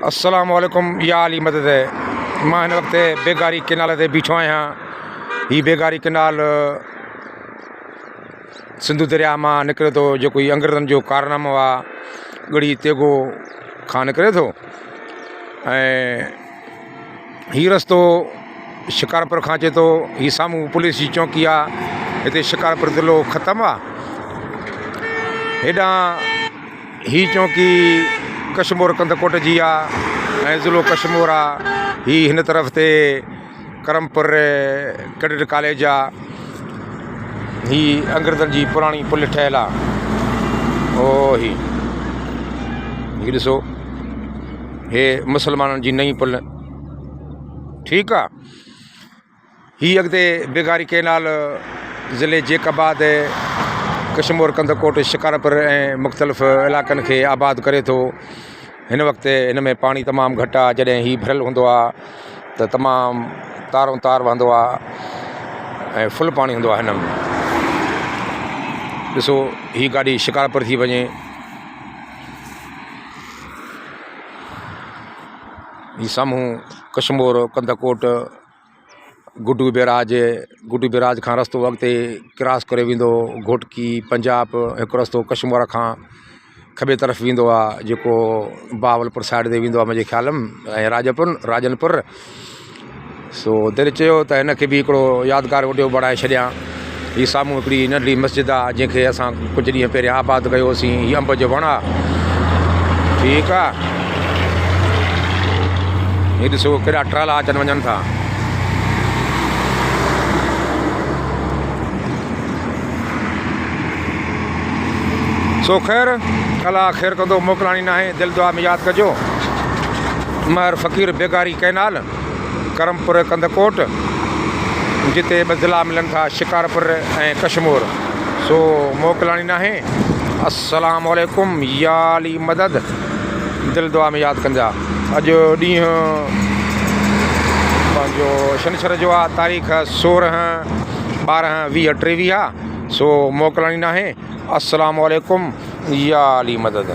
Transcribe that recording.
अस्सलाम वालेकुम या अली मदद है। मां हिन वक़्तु बेगारी किनाल ते बीठो आहियां। हीअ बेगारी किनाल सिंधु दरिया मां निकिरे थो, जेको हीअ अंग्रेज़नि जो कारनामो आहे ॻड़ी तेगो खां निकिरे थो। ऐं हीअ रस्तो शिकारपुर खां अचे थो। हीअ साम्हूं पुलिस जी चौकी आहे। हिते शिकारपुर ज़िलो ख़तमु आहे। हेॾां हीअ चौकी कशमोर कंदकोट जी आहे ऐं ज़िलो कशमोर आहे। हीअ हिन तरफ़ ते करमपुर कैडेट कॉलेज आहे। हीअ अंग्रेज़नि जी पुराणी पुल ठहियल आहे। ओ हीअ ॾिसो, हे मुसलमाननि जी नई पुल। ठीकु आहे। हीअ अॻिते बेगारी केनाल ज़िले जैकाबाद कशमोर कंदकोट शिकारपुर ऐं मुख़्तलिफ़ इलाइक़नि खे आबाद करे थो। हिन वक़्तु हिन में पाणी तमामु घटि आहे। जॾहिं हीअ भरियलु हूंदो आहे त तमामु तारों तार वहंदो आहे ऐं फुल पाणी हूंदो आहे हिन में। ॾिसो, हीअ गाॾी शिकारपुर थी वञे। हीअ साम्हूं कशमोर कंदकोट गुड्डू बैराज खां रस्तो अॻिते क्रॉस करे वेंदो। घोटकी पंजाब हिकु रस्तो कशमोर खां खॿे तरफ़ वेंदो आहे, जेको बावलपुर साइड ते वेंदो आहे मुंहिंजे ख़्याल में, ऐं राजनपुर। सो दिलि चयो त हिनखे बि हिकिड़ो यादगार वीडियो बणाए छॾियां। हीअ साम्हूं हिकिड़ी नंढड़ी मस्जिद आहे जंहिंखे असां कुझु ॾींहं पहिरियों आबाद कयोसीं। हीअ अंब जो वणु आहे। ठीकु आहे। हीअ ॾिसो केॾा ट्राला अचनि वञनि था। सो ख़ैर, अलाह ख़ैर कंदो, मोकिलाणी न आहे। दिलि दुआ में यादि कजो। महर फ़क़ीर बेगारी कैनाल करमपुर कंदकोट, जिते ॿ ज़िला मिलनि था, शिकारपुर ऐं कशमोर। सो मोकिलाणी न आहे। अस्सलाम वालेकुम या अली मदद। दिलि दुआ में यादि कंदा। अॼु ॾींहुं पंहिंजो छंछर जो आहे। तारीख़ 16/12/2023 आहे। सो मोकिलाणी न आहे। अस्सलाम वालेकुम या अली मदद।